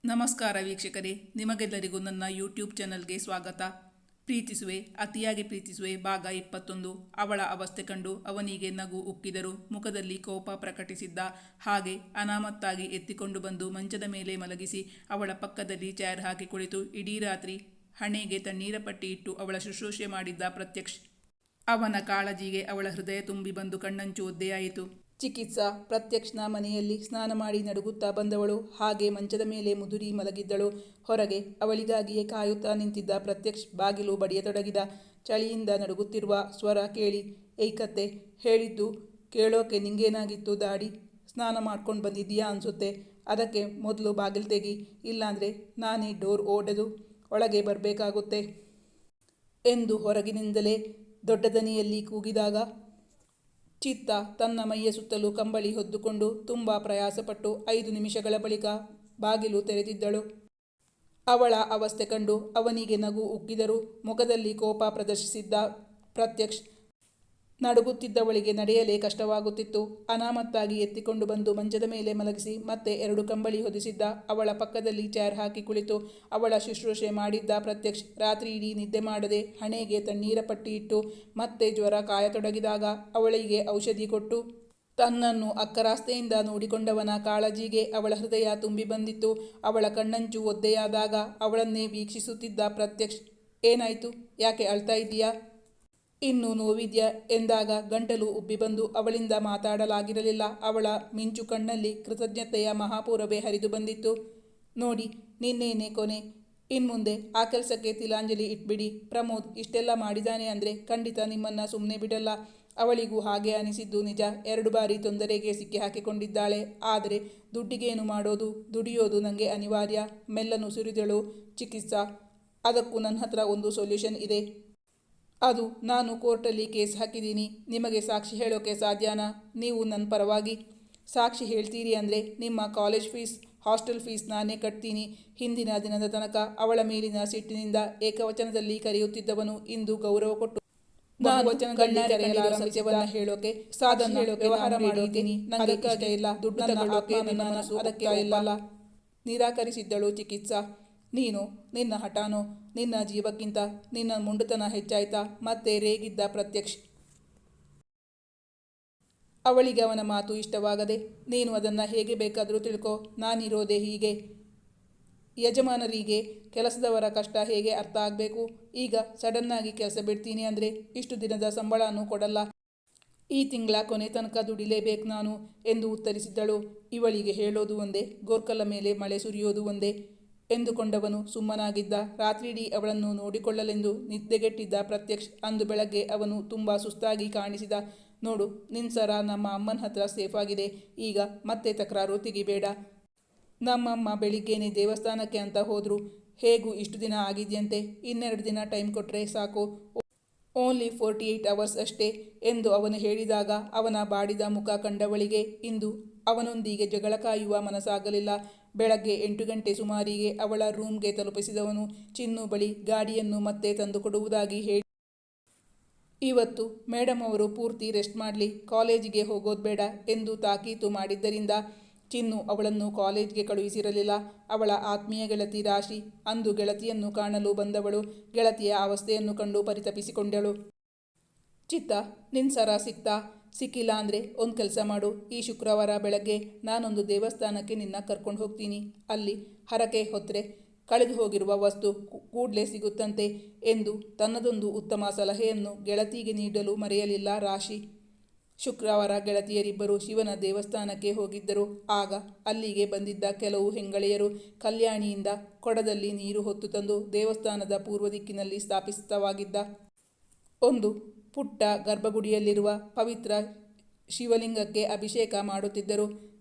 ನಮಸ್ಕಾರ ವೀಕ್ಷಕರೇ, ನಿಮಗೆಲ್ಲರಿಗೂ ನನ್ನ ಯೂಟ್ಯೂಬ್ ಚಾನಲ್ಗೆ ಸ್ವಾಗತ. ಪ್ರೀತಿಸುವೆ, ಅತಿಯಾಗಿ ಪ್ರೀತಿಸುವೆ ಭಾಗ 21. ಅವಳ ಅವಸ್ಥೆ ಕಂಡು ಅವನಿಗೆ ನಗು ಉಕ್ಕಿದರು. ಮುಖದಲ್ಲಿ ಕೋಪ ಪ್ರಕಟಿಸಿದ್ದ. ಹಾಗೆ ಅನಾಮತ್ತಾಗಿ ಎತ್ತಿಕೊಂಡು ಬಂದು ಮಂಚದ ಮೇಲೆ ಮಲಗಿಸಿ ಅವಳ ಪಕ್ಕದಲ್ಲಿ ಚೇರ್ ಹಾಕಿ ಕುಳಿತು ಇಡೀ ರಾತ್ರಿ ಹಣೆಗೆ ತಣ್ಣೀರ ಪಟ್ಟಿ ಇಟ್ಟು ಅವಳ ಶುಶ್ರೂಷೆ ಮಾಡಿದ್ದ ಪ್ರತ್ಯಕ್ಷ್. ಅವನ ಕಾಳಜಿಗೆ ಅವಳ ಹೃದಯ ತುಂಬಿ ಬಂದು ಕಣ್ಣಂಚು ಒದ್ದೆಯಾಯಿತು. ಚಿಕಿತ್ಸಾ ಪ್ರತ್ಯಕ್ಷನ ಮನೆಯಲ್ಲಿ ಸ್ನಾನ ಮಾಡಿ ನಡುಗುತ್ತಾ ಬಂದವಳು ಹಾಗೆ ಮಂಚದ ಮೇಲೆ ಮುದುರಿ ಮಲಗಿದ್ದಳು. ಹೊರಗೆ ಅವಳಿಗಾಗಿಯೇ ಕಾಯುತ್ತಾ ನಿಂತಿದ್ದ ಪ್ರತ್ಯಕ್ಷ್ ಬಾಗಿಲು ಬಡಿಯತೊಡಗಿದ. ಚಳಿಯಿಂದ ನಡುಗುತ್ತಿರುವ ಸ್ವರ ಕೇಳಿ, ಏಕತ್ತೆ, ಹೇಳಿದ್ದು ಕೇಳೋಕೆ ನಿಂಗೇನಾಗಿತ್ತು ದಾಡಿ? ಸ್ನಾನ ಮಾಡ್ಕೊಂಡು ಬಂದಿದ್ದೀಯಾ ಅನ್ಸುತ್ತೆ. ಅದಕ್ಕೆ ಮೊದಲು ಬಾಗಿಲು ತೆಗಿ, ಇಲ್ಲಾಂದರೆ ನಾನೇ ಡೋರ್ ಒಡೆದು ಒಳಗೆ ಬರಬೇಕಾಗುತ್ತೆ ಎಂದು ಹೊರಗಿನಿಂದಲೇ ದೊಡ್ಡ ದನಿಯಲ್ಲಿ ಕೂಗಿದಾಗ ಚಿತ್ತ ತನ್ನ ಮೈಯ ಸುತ್ತಲೂ ಕಂಬಳಿ ಹೊದ್ದುಕೊಂಡು ತುಂಬ ಪ್ರಯಾಸಪಟ್ಟು 5 ನಿಮಿಷಗಳ ಬಳಿಕ ಬಾಗಿಲು ತೆರೆದಿದ್ದಳು. ಅವಳ ಅವಸ್ಥೆ ಕಂಡು ಅವನಿಗೆ ನಗು ಉಕ್ಕಿದರು. ಮುಖದಲ್ಲಿ ಕೋಪ ಪ್ರದರ್ಶಿಸಿದ್ದ ಪ್ರತ್ಯಕ್ಷ್. ನಡುಗುತ್ತಿದ್ದವಳಿಗೆ ನಡೆಯಲೇ ಕಷ್ಟವಾಗುತ್ತಿತ್ತು. ಅನಾಮತ್ತಾಗಿ ಎತ್ತಿಕೊಂಡು ಬಂದು ಮಂಚದ ಮೇಲೆ ಮಲಗಿಸಿ ಮತ್ತೆ 2 ಕಂಬಳಿ ಹೊದಿಸಿದ್ದ. ಅವಳ ಪಕ್ಕದಲ್ಲಿ ಚೇರ್ ಹಾಕಿ ಕುಳಿತು ಅವಳ ಶುಶ್ರೂಷೆ ಮಾಡಿದ್ದ ಪ್ರತ್ಯಕ್ಷ್ ರಾತ್ರಿ ಇಡೀ ನಿದ್ದೆ ಮಾಡದೆ ಹಣೆಗೆ ತಣ್ಣೀರ ಪಟ್ಟಿ ಇಟ್ಟು ಮತ್ತೆ ಜ್ವರ ಕಾಯತೊಡಗಿದಾಗ ಅವಳಿಗೆ ಔಷಧಿ ಕೊಟ್ಟು ತನ್ನನ್ನು ಅಕ್ಕರಾಸ್ತೆಯಿಂದ ನೋಡಿಕೊಂಡವನ ಕಾಳಜಿಗೆ ಅವಳ ಹೃದಯ ತುಂಬಿ ಬಂದಿತ್ತು. ಅವಳ ಕಣ್ಣಂಚು ಒದ್ದೆಯಾದಾಗ ಅವಳನ್ನೇ ವೀಕ್ಷಿಸುತ್ತಿದ್ದ ಪ್ರತ್ಯಕ್ಷ್, ಏನಾಯ್ತು, ಯಾಕೆ ಅಳ್ತಾ ಇದ್ದೀಯಾ, ಇನ್ನೂ ನೋವಿದ್ಯಾ ಎಂದಾಗ ಗಂಟಲು ಉಬ್ಬಿ ಬಂದು ಅವಳಿಂದ ಮಾತಾಡಲಾಗಿರಲಿಲ್ಲ. ಅವಳ ಮಿಂಚು ಕಣ್ಣಲ್ಲಿ ಕೃತಜ್ಞತೆಯ ಮಹಾಪೂರವೇ ಹರಿದು ಬಂದಿತ್ತು. ನೋಡಿ, ನಿನ್ನೇನೆ ಕೊನೆ. ಇನ್ಮುಂದೆ ಆ ಕೆಲಸಕ್ಕೆ ತಿಲಾಂಜಲಿ ಇಟ್ಬಿಡಿ. ಪ್ರಮೋದ್ ಇಷ್ಟೆಲ್ಲ ಮಾಡಿದಾನೆ ಅಂದರೆ ಖಂಡಿತ ನಿಮ್ಮನ್ನು ಸುಮ್ಮನೆ ಬಿಡಲ್ಲ. ಅವಳಿಗೂ ಹಾಗೆ ಅನಿಸಿದ್ದು ನಿಜ. 2 ಬಾರಿ ತೊಂದರೆಗೆ ಸಿಕ್ಕಿ ಹಾಕಿಕೊಂಡಿದ್ದಾಳೆ. ಆದರೆ ದುಡ್ಡಿಗೇನು ಮಾಡೋದು, ದುಡಿಯೋದು ನನಗೆ ಅನಿವಾರ್ಯ. ಮೆಲ್ಲನು ಸುರಿದಳು ಚಿಕಿತ್ಸಾ. ಅದಕ್ಕೂ ನನ್ನ ಹತ್ರ ಒಂದು ಸೊಲ್ಯೂಷನ್ ಇದೆ. ಅದು ನಾನು ಕೋರ್ಟಲ್ಲಿ ಕೇಸ್ ಹಾಕಿದ್ದೀನಿ. ನಿಮಗೆ ಸಾಕ್ಷಿ ಹೇಳೋಕ್ಕೆ ಸಾಧ್ಯನಾ? ನೀವು ನನ್ನ ಪರವಾಗಿ ಸಾಕ್ಷಿ ಹೇಳ್ತೀರಿ ಅಂದರೆ ನಿಮ್ಮ ಕಾಲೇಜ್ ಫೀಸ್, ಹಾಸ್ಟೆಲ್ ಫೀಸ್ ನಾನೇ ಕಟ್ತೀನಿ. ಹಿಂದಿನ ದಿನದ ತನಕ ಅವಳ ಮೇಲಿನ ಸಿಟ್ಟಿನಿಂದ ಏಕವಚನದಲ್ಲಿ ಕರೆಯುತ್ತಿದ್ದವನು ಇಂದು ಗೌರವ ಕೊಟ್ಟು ಬಹುವಚನದಲ್ಲಿ ಕರೆಯಲಾರ ಸತ್ಯವನ್ನ ಹೇಳೋಕೆ, ಸಾಧನ ಹೇಳೋಕೆ, ವ್ಯವಹಾರ ಮಾಡಿದ್ದೀನಿ. ನನಗೆ ಇಷ್ಟ ಇಲ್ಲ. ದುಡ್ಡು ತಗೊಳ್ಳೋಕೆ ನನ್ನ ಮನಸ್ಸು ಅದಕ್ಕೆ ಇಲ್ಲ. ನಿರಾಕರಿಸಿದ್ದಳು ಚಿಕಿತ್ಸಾ. ನೀನು ನಿನ್ನ ಹಠಾನೋ, ನಿನ್ನ ಜೀವಕ್ಕಿಂತ ನಿನ್ನ ಮುಂಡುತನ ಹೆಚ್ಚಾಯ್ತಾ? ಮತ್ತೆ ರೇಗಿದ್ದ ಪ್ರತ್ಯಕ್ಷ್. ಅವಳಿಗೆ ಅವನ ಮಾತು ಇಷ್ಟವಾಗದೆ, ನೀನು ಅದನ್ನು ಹೇಗೆ ಬೇಕಾದರೂ ತಿಳ್ಕೊ, ನಾನಿರೋದೇ ಹೀಗೆ. ಯಜಮಾನರಿಗೆ ಕೆಲಸದವರ ಕಷ್ಟ ಹೇಗೆ ಅರ್ಥ ಆಗಬೇಕು. ಈಗ ಸಡನ್ನಾಗಿ ಕೆಲಸ ಬಿಡ್ತೀನಿ ಅಂದರೆ ಇಷ್ಟು ದಿನದ ಸಂಬಳನೂ ಕೊಡಲ್ಲ. ಈ ತಿಂಗಳ ಕೊನೆ ತನಕ ದುಡಿಲೇಬೇಕು ನಾನು ಎಂದು ಉತ್ತರಿಸಿದ್ದಳು. ಇವಳಿಗೆ ಹೇಳೋದು ಒಂದೇ, ಗೋರ್ಕಲ್ಲ ಮೇಲೆ ಮಳೆ ಸುರಿಯೋದು ಒಂದೇ ಎಂದುಕೊಂಡವನು ಸುಮ್ಮನಾಗಿದ್ದ. ರಾತ್ರಿಡೀ ಅವಳನ್ನು ನೋಡಿಕೊಳ್ಳಲೆಂದು ನಿದ್ದೆಗೆಟ್ಟಿದ್ದ ಪ್ರತ್ಯಕ್ಷ್. ಅಂದು ಬೆಳಗ್ಗೆ ಅವನು ತುಂಬ ಸುಸ್ತಾಗಿ ಕಾಣಿಸಿದ. ನೋಡು, ನಿನ್ನ ಸರ ನಮ್ಮ ಅಮ್ಮನ ಹತ್ರ ಸೇಫಾಗಿದೆ. ಈಗ ಮತ್ತೆ ತಕರಾರು ತೆಗಿಬೇಡ. ನಮ್ಮಮ್ಮ ಬೆಳಿಗ್ಗೆನೇ ದೇವಸ್ಥಾನಕ್ಕೆ ಅಂತ ಹೋದರು. ಹೇಗೂ ಇಷ್ಟು ದಿನ ಆಗಿದೆಯಂತೆ. 2 ದಿನ ಟೈಮ್ ಕೊಟ್ಟರೆ ಸಾಕು. ಓನ್ಲಿ 48 ಅವರ್ಸ್ ಅಷ್ಟೇ ಎಂದು ಅವನು ಹೇಳಿದಾಗ ಅವನ ಬಾಡಿದ ಮುಖ ಕಂಡವಳಿಗೆ ಇಂದು ಅವನೊಂದಿಗೆ ಜಗಳ ಕಾಯುವ ಮನಸ್ಸಾಗಲಿಲ್ಲ. ಬೆಳಗ್ಗೆ 8 ಗಂಟೆ ಸುಮಾರಿಗೆ ಅವಳ ರೂಮ್ಗೆ ತಲುಪಿಸಿದವನು ಚಿನ್ನು ಬಳಿ ಗಾಡಿಯನ್ನು ಮತ್ತೆ ತಂದುಕೊಡುವುದಾಗಿ ಹೇಳಿ, ಇವತ್ತು ಮೇಡಮ್ ಅವರು ಪೂರ್ತಿ ರೆಸ್ಟ್ ಮಾಡಲಿ, ಕಾಲೇಜಿಗೆ ಹೋಗೋದು ಬೇಡ ಎಂದು ತಾಕೀತು ಮಾಡಿದ್ದರಿಂದ ಚಿನ್ನು ಅವಳನ್ನು ಕಾಲೇಜ್ಗೆ ಕಳುಹಿಸಿರಲಿಲ್ಲ. ಅವಳ ಆತ್ಮೀಯ ಗೆಳತಿ ರಾಶಿ ಅಂದು ಗೆಳತಿಯನ್ನು ಕಾಣಲು ಬಂದವಳು. ಗೆಳತಿಯ ಅವಸ್ಥೆಯನ್ನು ಕಂಡು ಪರಿತಪಿಸಿಕೊಂಡಳು. ಚಿತ್ತ, ನಿನ್ನ ಸರ ಸಿಕ್ತಾ? ಸಿಕ್ಕಿಲ್ಲ ಅಂದರೆ ಒಂದು ಕೆಲಸ ಮಾಡು. ಈ ಶುಕ್ರವಾರ ಬೆಳಗ್ಗೆ ನಾನೊಂದು ದೇವಸ್ಥಾನಕ್ಕೆ ನಿನ್ನ ಕರ್ಕೊಂಡು ಹೋಗ್ತೀನಿ. ಅಲ್ಲಿ ಹರಕೆ ಹೊತ್ತರೆ ಕಳೆದು ಹೋಗಿರುವ ವಸ್ತು ಕೂಡಲೇ ಸಿಗುತ್ತಂತೆ ಎಂದು ತನ್ನದೊಂದು ಉತ್ತಮ ಸಲಹೆಯನ್ನು ಗೆಳತಿಗೆ ನೀಡಲು ಮರೆಯಲಿಲ್ಲ ರಾಶಿ. ಶುಕ್ರವಾರ ಗೆಳತಿಯರಿಬ್ಬರು ಶಿವನ ದೇವಸ್ಥಾನಕ್ಕೆ ಹೋಗಿದ್ದರು. ಆಗ ಅಲ್ಲಿಗೆ ಬಂದಿದ್ದ ಕೆಲವು ಹೆಂಗಳೆಯರು ಕಲ್ಯಾಣಿಯಿಂದ ಕೊಡದಲ್ಲಿ ನೀರು ಹೊತ್ತು ತಂದು ದೇವಸ್ಥಾನದ ಪೂರ್ವ ದಿಕ್ಕಿನಲ್ಲಿ ಸ್ಥಾಪಿತವಾಗಿದ್ದ ಒಂದು ಪುಟ್ಟ ಗರ್ಭಗುಡಿಯಲ್ಲಿರುವ ಪವಿತ್ರ ಶಿವಲಿಂಗಕ್ಕೆ ಅಭಿಷೇಕ ಮಾಡುತ್ತಿದ್ದರು.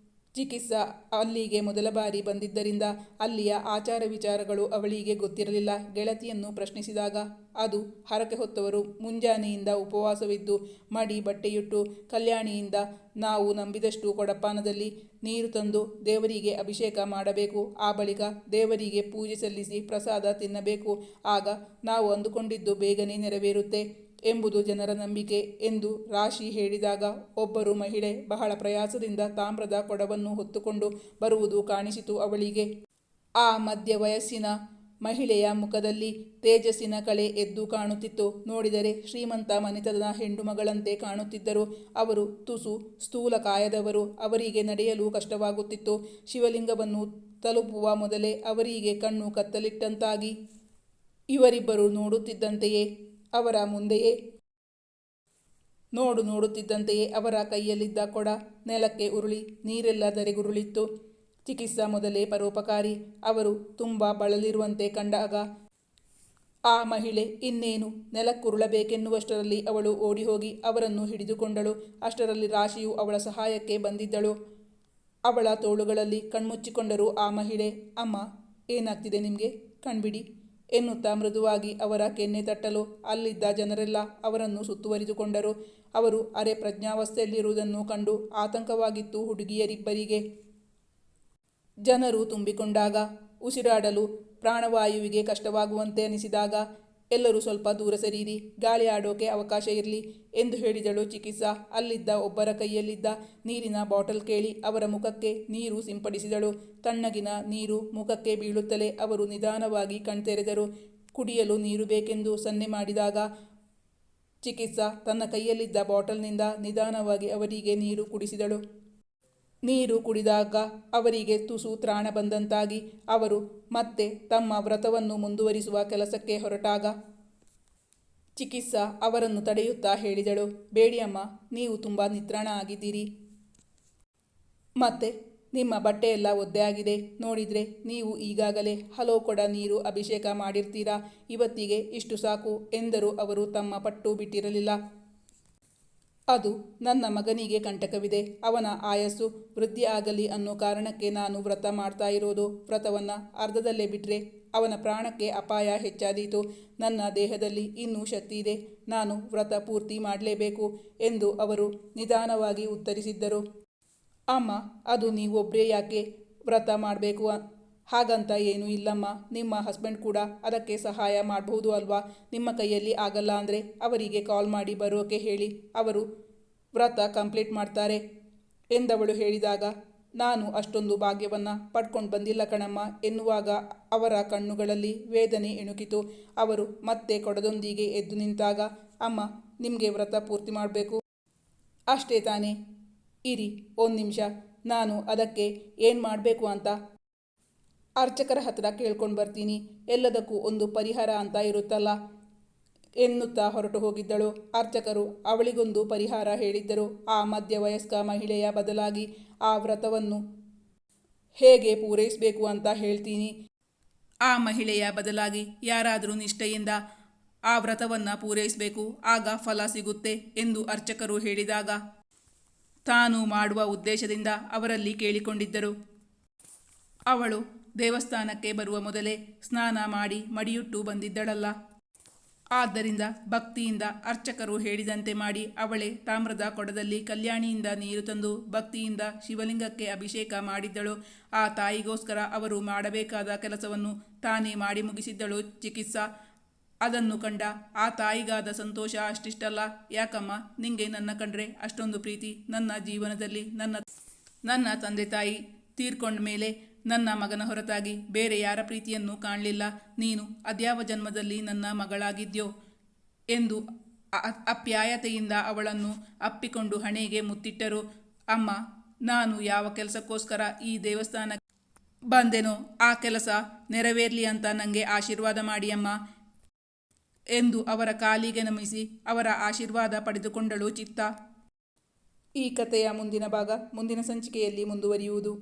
ಚಿಕಿತ್ಸಾ ಅಲ್ಲಿಗೆ ಮೊದಲ ಬಾರಿ ಬಂದಿದ್ದರಿಂದ ಅಲ್ಲಿಯ ಆಚಾರ ವಿಚಾರಗಳು ಅವಳಿಗೆ ಗೊತ್ತಿರಲಿಲ್ಲ. ಗೆಳತಿಯನ್ನು ಪ್ರಶ್ನಿಸಿದಾಗ ಅದು ಹರಕೆ ಹೊತ್ತವರು ಮುಂಜಾನೆಯಿಂದ ಉಪವಾಸವಿದ್ದು ಮಡಿ ಬಟ್ಟೆಯುಟ್ಟು ಕಲ್ಯಾಣಿಯಿಂದ ನಾವು ನಂಬಿದಷ್ಟು ಕೊಡಪಾನದಲ್ಲಿ ನೀರು ತಂದು ದೇವರಿಗೆ ಅಭಿಷೇಕ ಮಾಡಬೇಕು. ಆ ಬಳಿಕ ದೇವರಿಗೆ ಪೂಜೆ ಸಲ್ಲಿಸಿ ಪ್ರಸಾದ ತಿನ್ನಬೇಕು. ಆಗ ನಾವು ಅಂದುಕೊಂಡಿದ್ದು ಬೇಗನೆ ನೆರವೇರುತ್ತೆ ಎಂಬುದು ಜನರ ನಂಬಿಕೆ ಎಂದು ರಾಶಿ ಹೇಳಿದಾಗ ಒಬ್ಬರು ಮಹಿಳೆ ಬಹಳ ಪ್ರಯಾಸದಿಂದ ತಾಮ್ರದ ಕೊಡವನ್ನು ಹೊತ್ತುಕೊಂಡು ಬರುವುದು ಕಾಣಿಸಿತು ಅವಳಿಗೆ. ಆ ಮಧ್ಯ ವಯಸ್ಸಿನ ಮಹಿಳೆಯ ಮುಖದಲ್ಲಿ ತೇಜಸ್ಸಿನ ಕಳೆ ಎದ್ದು ಕಾಣುತ್ತಿತ್ತು. ನೋಡಿದರೆ ಶ್ರೀಮಂತ ಮನೆತನದ ಹೆಣ್ಣು ಮಗಳಂತೆ ಕಾಣುತ್ತಿದ್ದರು. ಅವರು ತುಸು ಸ್ಥೂಲಕಾಯದವರು. ಅವರಿಗೆ ನಡೆಯಲು ಕಷ್ಟವಾಗುತ್ತಿತ್ತು. ಶಿವಲಿಂಗವನ್ನು ತಲುಪುವ ಮೊದಲೇ ಅವರಿಗೆ ಕಣ್ಣು ಕತ್ತಲಿಟ್ಟಂತಾಗಿ ಇವರಿಬ್ಬರು ನೋಡುತ್ತಿದ್ದಂತೆಯೇ ಅವರ ಮುಂದೆಯೇ ನೋಡುತ್ತಿದ್ದಂತೆಯೇ ಅವರ ಕೈಯಲ್ಲಿದ್ದ ಕೊಡ ನೆಲಕ್ಕೆ ಉರುಳಿ ನೀರೆಲ್ಲ ಧರೆಗುರುಳಿತ್ತು. ಚಿಕಿತ್ಸಾ ಮೊದಲೇ ಪರೋಪಕಾರಿ. ಅವರು ತುಂಬ ಬಳಲಿರುವಂತೆ ಕಂಡಾಗ ಆ ಮಹಿಳೆ ಇನ್ನೇನು ನೆಲಕ್ಕುರುಳಬೇಕೆನ್ನುವಷ್ಟರಲ್ಲಿ ಅವಳು ಓಡಿಹೋಗಿ ಅವರನ್ನು ಹಿಡಿದುಕೊಂಡಳು. ಅಷ್ಟರಲ್ಲಿ ರಾಶಿಯು ಅವಳ ಸಹಾಯಕ್ಕೆ ಬಂದಿದ್ದಳು. ಅವಳ ತೋಳುಗಳಲ್ಲಿ ಕಣ್ಮುಚ್ಚಿಕೊಂಡರು ಆ ಮಹಿಳೆ. ಅಮ್ಮ, ಏನಾಗ್ತಿದೆ ನಿಮಗೆ? ಕಣ್ಬಿಡಿ ಎನ್ನುತ್ತಾ ಮೃದುವಾಗಿ ಅವರ ಕೆನ್ನೆ ತಟ್ಟಲು ಅಲ್ಲಿದ್ದ ಜನರೆಲ್ಲ ಅವರನ್ನು ಸುತ್ತುವರಿದುಕೊಂಡರು. ಅವರು ಅರೆ ಪ್ರಜ್ಞಾವಸ್ಥೆಯಲ್ಲಿರುವುದನ್ನು ಕಂಡು ಆತಂಕವಾಗಿತ್ತು ಹುಡುಗಿಯರಿಬ್ಬರಿಗೆ. ಜನರು ತುಂಬಿಕೊಂಡಾಗ, ಉಸಿರಾಡಲು ಪ್ರಾಣವಾಯುವಿಗೆ ಕಷ್ಟವಾಗುವಂತೆ ಅನಿಸಿದಾಗ ಎಲ್ಲರೂ ಸ್ವಲ್ಪ ದೂರ ಸರೀರಿ, ಗಾಳಿ ಆಡೋಕೆ ಅವಕಾಶ ಇರಲಿ ಎಂದು ಹೇಳಿದಳು ಚಿಕಿತ್ಸಾ. ಅಲ್ಲಿದ್ದ ಒಬ್ಬರ ಕೈಯಲ್ಲಿದ್ದ ನೀರಿನ ಬಾಟಲ್ ಕೇಳಿ ಅವರ ಮುಖಕ್ಕೆ ನೀರು ಸಿಂಪಡಿಸಿದಳು. ತಣ್ಣಗಿನ ನೀರು ಮುಖಕ್ಕೆ ಬೀಳುತ್ತಲೇ ಅವರು ನಿಧಾನವಾಗಿ ಕಣ್ತೆರೆದರು. ಕುಡಿಯಲು ನೀರು ಬೇಕೆಂದು ಸನ್ನೆ ಮಾಡಿದಾಗ ಚಿಕಿತ್ಸಾ ತನ್ನ ಕೈಯಲ್ಲಿದ್ದ ಬಾಟಲ್ನಿಂದ ನಿಧಾನವಾಗಿ ಅವರಿಗೆ ನೀರು ಕುಡಿಸಿದಳು. ನೀರು ಕುಡಿದಾಗ ಅವರಿಗೆ ತುಸು ತ್ರಾಣ ಬಂದಂತಾಗಿ ಅವರು ಮತ್ತೆ ತಮ್ಮ ವ್ರತವನ್ನು ಮುಂದುವರಿಸುವ ಕೆಲಸಕ್ಕೆ ಹೊರಟಾಗ ಚಿಕಿತ್ಸಾ ಅವರನ್ನು ತಡೆಯುತ್ತಾ ಹೇಳಿದಳು, ಬೇಡಿ ಅಮ್ಮ, ನೀವು ತುಂಬ ನಿತ್ರಾಣ ಆಗಿದ್ದೀರಿ. ಮತ್ತೆ ನಿಮ್ಮ ಬಟ್ಟೆಯೆಲ್ಲ ಒದ್ದೆ ಆಗಿದೆ. ನೋಡಿದರೆ ನೀವು ಈಗಾಗಲೇ ಹಲವು ಕೊಡ ನೀರು ಅಭಿಷೇಕ ಮಾಡಿರ್ತೀರಾ. ಇವತ್ತಿಗೆ ಇಷ್ಟು ಸಾಕು ಎಂದರು. ಅವರು ತಮ್ಮ ಪಟ್ಟು ಬಿಟ್ಟಿರಲಿಲ್ಲ. ಅದು ನನ್ನ ಮಗನಿಗೆ ಕಂಟಕವಿದೆ. ಅವನ ಆಯಸ್ಸು ವೃದ್ಧಿ ಆಗಲಿ ಅನ್ನೋ ಕಾರಣಕ್ಕೆ ನಾನು ವ್ರತ ಮಾಡ್ತಾ ಇರೋದು. ವ್ರತವನ್ನು ಅರ್ಧದಲ್ಲೇ ಬಿಟ್ಟರೆ ಅವನ ಪ್ರಾಣಕ್ಕೆ ಅಪಾಯ ಹೆಚ್ಚಾದೀತು. ನನ್ನ ದೇಹದಲ್ಲಿ ಇನ್ನೂ ಶಕ್ತಿ ಇದೆ. ನಾನು ವ್ರತ ಪೂರ್ತಿ ಮಾಡಲೇಬೇಕು ಎಂದು ಅವರು ನಿಧಾನವಾಗಿ ಉತ್ತರಿಸಿದ್ದರು. ಅಮ್ಮ, ಅದು ನೀವೊಬ್ಬರೇ ಯಾಕೆ ವ್ರತ ಮಾಡಬೇಕು? ಹಾಗಂತ ಏನೂ ಇಲ್ಲಮ್ಮ. ನಿಮ್ಮ ಹಸ್ಬೆಂಡ್ ಕೂಡ ಅದಕ್ಕೆ ಸಹಾಯ ಮಾಡಬಹುದು ಅಲ್ವಾ? ನಿಮ್ಮ ಕೈಯಲ್ಲಿ ಆಗಲ್ಲ ಅಂದರೆ ಅವರಿಗೆ ಕಾಲ್ ಮಾಡಿ ಬರೋಕೆ ಹೇಳಿ, ಅವರು ವ್ರತ ಕಂಪ್ಲೀಟ್ ಮಾಡ್ತಾರೆ ಎಂದವಳು ಹೇಳಿದಾಗ, ನಾನು ಅಷ್ಟೊಂದು ಭಾಗ್ಯವನ್ನು ಪಡ್ಕೊಂಡು ಬಂದಿಲ್ಲ ಕಣಮ್ಮ ಎನ್ನುವಾಗ ಅವರ ಕಣ್ಣುಗಳಲ್ಲಿ ವೇದನೆ ಇಣುಕಿತು. ಅವರು ಮತ್ತೆ ಕೊಡದೊಂದಿಗೆ ಎದ್ದು ನಿಂತಾಗ, ಅಮ್ಮ, ನಿಮಗೆ ವ್ರತ ಪೂರ್ತಿ ಮಾಡಬೇಕು ಅಷ್ಟೇ ತಾನೇ? ಇರಿ ಒಂದು ನಿಮಿಷ, ನಾನು ಅದಕ್ಕೆ ಏನು ಮಾಡಬೇಕು ಅಂತ ಅರ್ಚಕರ ಹತ್ರ ಕೇಳ್ಕೊಂಡು ಬರ್ತೀನಿ. ಎಲ್ಲದಕ್ಕೂ ಒಂದು ಪರಿಹಾರ ಅಂತ ಇರುತ್ತಲ್ಲ ಎನ್ನುತ್ತಾ ಹೊರಟು ಹೋಗಿದ್ದಳು. ಅರ್ಚಕರು ಅವಳಿಗೊಂದು ಪರಿಹಾರ ಹೇಳಿದ್ದರು. ಆ ಮಧ್ಯವಯಸ್ಕ ಮಹಿಳೆಯ ಬದಲಾಗಿ ಆ ವ್ರತವನ್ನು ಹೇಗೆ ಪೂರೈಸಬೇಕು ಅಂತ ಹೇಳ್ತೀನಿ. ಆ ಮಹಿಳೆಯ ಬದಲಾಗಿ ಯಾರಾದರೂ ನಿಷ್ಠೆಯಿಂದ ಆ ವ್ರತವನ್ನು ಪೂರೈಸಬೇಕು, ಆಗ ಫಲ ಸಿಗುತ್ತೆ ಎಂದು ಅರ್ಚಕರು ಹೇಳಿದಾಗ ತಾನು ಮಾಡುವ ಉದ್ದೇಶದಿಂದ ಅವರಲ್ಲಿ ಕೇಳಿಕೊಂಡಿದ್ದರು. ಅವಳು ದೇವಸ್ಥಾನಕ್ಕೆ ಬರುವ ಮೊದಲೇ ಸ್ನಾನ ಮಾಡಿ ಮಡಿಯುಟ್ಟು ಬಂದಿದ್ದಳಲ್ಲ. ಆದ್ದರಿಂದ ಭಕ್ತಿಯಿಂದ ಅರ್ಚಕರು ಹೇಳಿದಂತೆ ಮಾಡಿ ಅವಳೇ ತಾಮ್ರದ ಕೊಡದಲ್ಲಿ ಕಲ್ಯಾಣಿಯಿಂದ ನೀರು ತಂದು ಭಕ್ತಿಯಿಂದ ಶಿವಲಿಂಗಕ್ಕೆ ಅಭಿಷೇಕ ಮಾಡಿದ್ದಳು. ಆ ತಾಯಿಗೋಸ್ಕರ ಅವರು ಮಾಡಬೇಕಾದ ಕೆಲಸವನ್ನು ತಾನೇ ಮಾಡಿ ಮುಗಿಸಿದ್ದಳು ಚಿಕಿತ್ಸಾ. ಅದನ್ನು ಕಂಡ ಆ ತಾಯಿಗಾದ ಸಂತೋಷ ಅಷ್ಟಿಷ್ಟಲ್ಲ. ಯಾಕಮ್ಮ, ನಿಂಗೆ ನನ್ನ ಕಂಡ್ರೆ ಅಷ್ಟೊಂದು ಪ್ರೀತಿ? ನನ್ನ ಜೀವನದಲ್ಲಿ ನನ್ನ ತಂದೆ ತಾಯಿ ತೀರ್ಕೊಂಡ ಮೇಲೆ ನನ್ನ ಮಗನ ಹೊರತಾಗಿ ಬೇರೆ ಯಾರ ಪ್ರೀತಿಯನ್ನು ಕಾಣಲಿಲ್ಲ. ನೀನು ಅದ್ಯಾವ ಜನ್ಮದಲ್ಲಿ ನನ್ನ ಮಗಳಾಗಿದ್ಯೋ ಎಂದು ಅಪ್ಯಾಯತೆಯಿಂದ ಅವಳನ್ನು ಅಪ್ಪಿಕೊಂಡು ಹಣೆಗೆ ಮುತ್ತಿಟ್ಟರು. ಅಮ್ಮ, ನಾನು ಯಾವ ಕೆಲಸಕ್ಕೋಸ್ಕರ ಈ ದೇವಸ್ಥಾನಕ್ಕೆ ಬಂದೆನೋ ಆ ಕೆಲಸ ನೆರವೇರಲಿ ಅಂತ ನನಗೆ ಆಶೀರ್ವಾದ ಮಾಡಿ ಅಮ್ಮ ಎಂದು ಅವರ ಕಾಲಿಗೆ ನಮಿಸಿ ಅವರ ಆಶೀರ್ವಾದ ಪಡೆದುಕೊಂಡಳು ಚಿತ್ತ. ಈ ಕಥೆಯ ಮುಂದಿನ ಭಾಗ ಮುಂದಿನ ಸಂಚಿಕೆಯಲ್ಲಿ ಮುಂದುವರಿಯುವುದು.